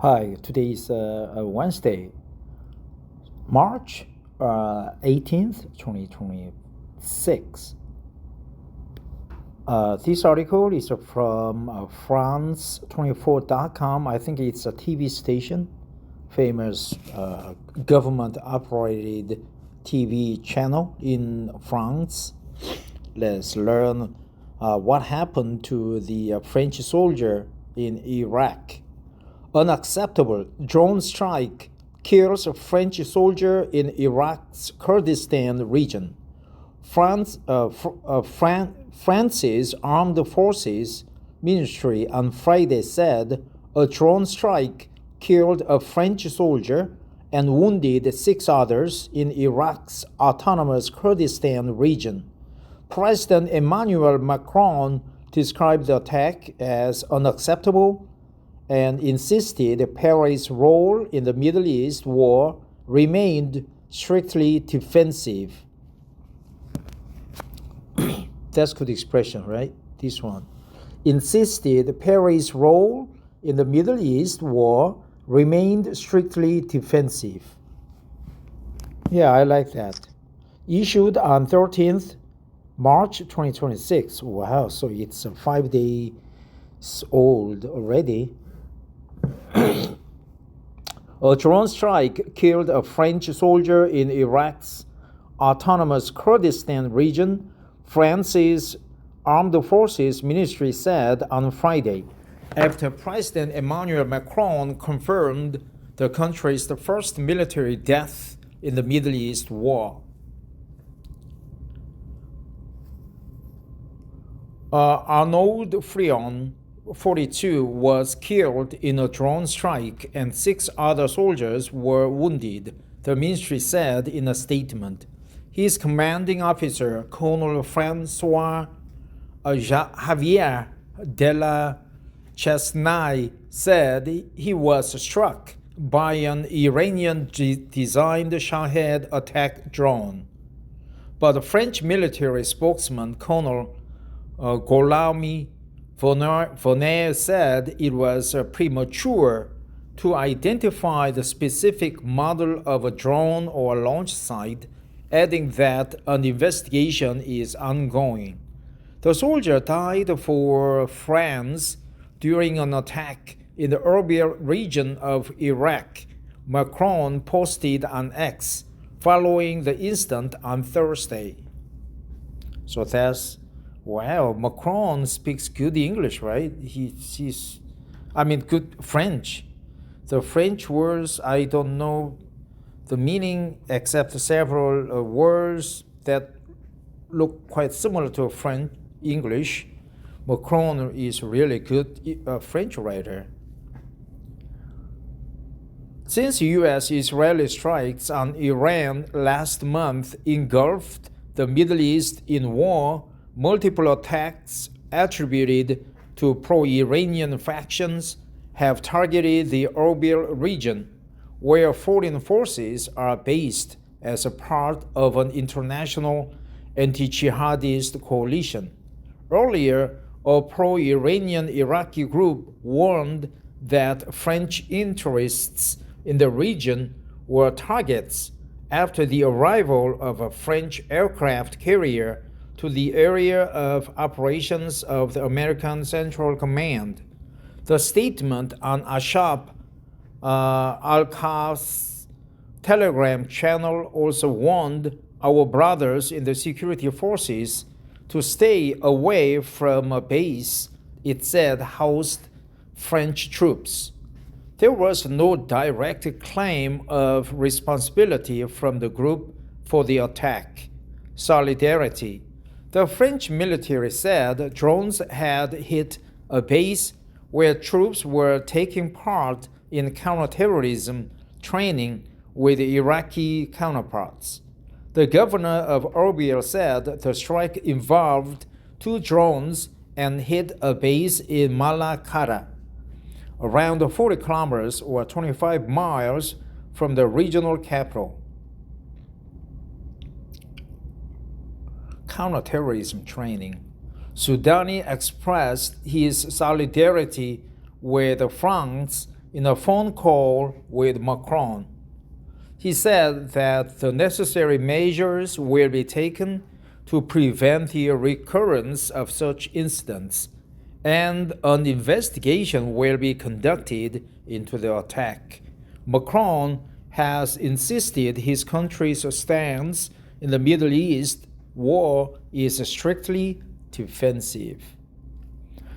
Hi, today is Wednesday, March 18th, 2026. This article is from France24.com. I think it's a TV station, famous government operated TV channel in France. Let's learn what happened to the French soldier in Iraq. Unacceptable. Drone strike kills a French soldier in Iraq's Kurdistan region. France's Armed Forces Ministry on Friday said a drone strike killed a French soldier and wounded 6 others in Iraq's autonomous Kurdistan region. President Emmanuel Macron described the attack as unacceptable and insisted Paris' role in the Middle East war remained strictly defensive. That's good expression, right? This one. Insisted Paris' role in the Middle East war remained strictly defensive. Yeah, I like that. Issued on 13th March 2026. Wow, so it's 5 days old already. A drone strike killed a French soldier in Iraq's autonomous Kurdistan region, France's Armed Forces Ministry said on Friday, after President Emmanuel Macron confirmed the country's first military death in the Middle East war. Arnaud Frion, 42, was killed in a drone strike and 6 other soldiers were wounded, the ministry said in a statement. His commanding officer, Colonel Francois Javier de la Chesnaye, said he was struck by an Iranian-designed Shahed attack drone. But the French military spokesman, Colonel Golami Vonnet said it was premature to identify the specific model of a drone or launch site, adding that an investigation is ongoing. The soldier died for France during an attack in the Erbil region of Iraq, Macron posted on X following the incident on Thursday. So that's wow, Macron speaks good English, right? He's good French. The French words, I don't know the meaning except several words that look quite similar to French English. Macron is really good French writer. Since U.S.-Israeli strikes on Iran last month engulfed the Middle East in war, multiple attacks attributed to pro-Iranian factions have targeted the Erbil region, where foreign forces are based as a part of an international anti-jihadist coalition. Earlier, a pro-Iranian Iraqi group warned that French interests in the region were targets after the arrival of a French aircraft carrier to the area of operations of the American Central Command. The statement on Ashab al-Qas Telegram channel also warned our brothers in the security forces to stay away from a base it said housed French troops. There was no direct claim of responsibility from the group for the attack. Solidarity. The French military said drones had hit a base where troops were taking part in counterterrorism training with Iraqi counterparts. The governor of Erbil said the strike involved 2 drones and hit a base in Malakara, around 40 kilometers or 25 miles from the regional capital. Counterterrorism training. Soudani expressed his solidarity with France in a phone call with Macron. He said that the necessary measures will be taken to prevent the recurrence of such incidents, and an investigation will be conducted into the attack. Macron has insisted his country's stance in the Middle East war is strictly defensive.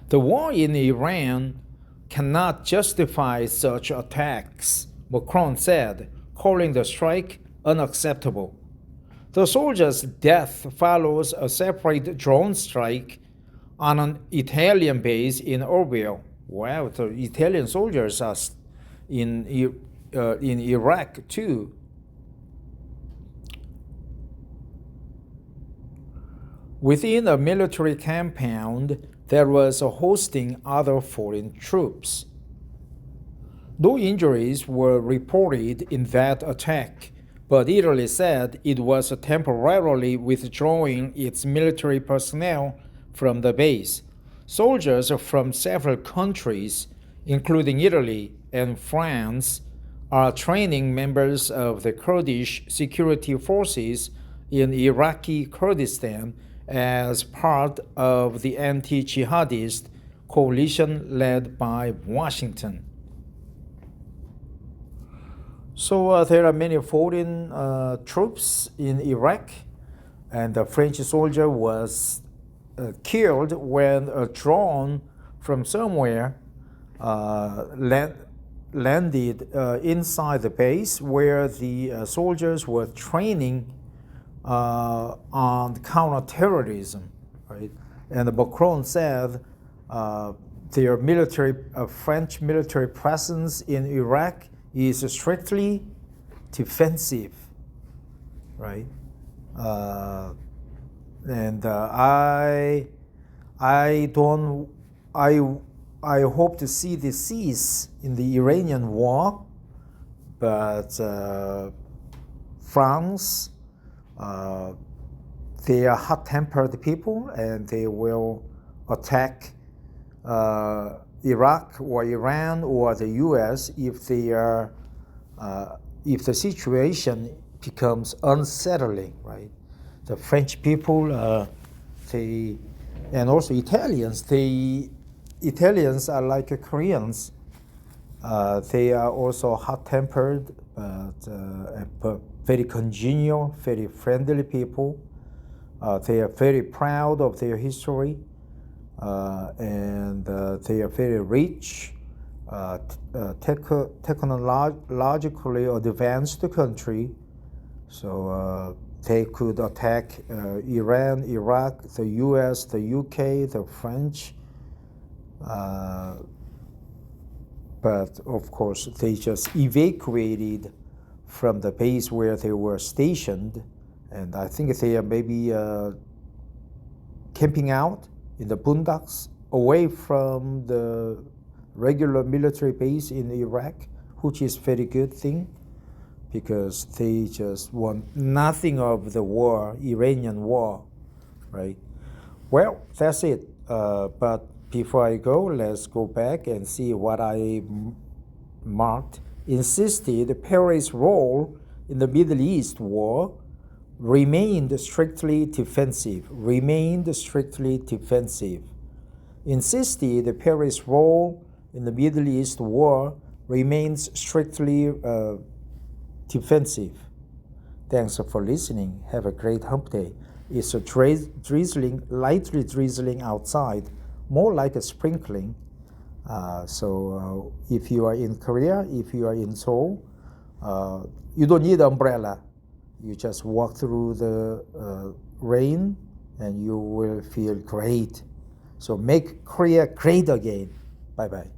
The war in Iran cannot justify such attacks, Macron said, calling the strike unacceptable. The soldier's death follows a separate drone strike on an Italian base in Erbil. Wow, the Italian soldiers are in Iraq too. Within a military compound, there was a hosting other foreign troops. No injuries were reported in that attack, but Italy said it was temporarily withdrawing its military personnel from the base. Soldiers from several countries, including Italy and France, are training members of the Kurdish security forces in Iraqi Kurdistan as part of the anti-jihadist coalition led by Washington. So there are many foreign troops in Iraq, and the French soldier was killed when a drone from somewhere landed inside the base where the soldiers were training on counterterrorism, right? And Macron said their French military presence in Iraq is strictly defensive, right? And I hope to see the cease in the Iranian war, but France, they are hot-tempered people, and they will attack Iraq or Iran or the U.S. if the situation becomes unsettling, right? The French people, and also Italians, Italians are like Koreans. They are also hot-tempered, but very congenial, very friendly people. They are very proud of their history, and they are very rich, technologically advanced country. So they could attack Iran, Iraq, the U.S., the U.K., the French. But of course, they just evacuated from the base where they were stationed, and I think they are maybe camping out in the boondocks away from the regular military base in Iraq, which is very good thing, because they just want nothing of the war, Iranian war, right? Well, that's it. But before I go, let's go back and see what I marked. Insisted Paris' role in the Middle East war remained strictly defensive. Insisted Paris' role in the Middle East war remains strictly defensive. Thanks for listening. Have a great hump day. It's a lightly drizzling outside, more like a sprinkling. So if you are in Korea, if you are in Seoul, you don't need umbrella. You just walk through the rain and you will feel great. So make Korea great again. Bye-bye.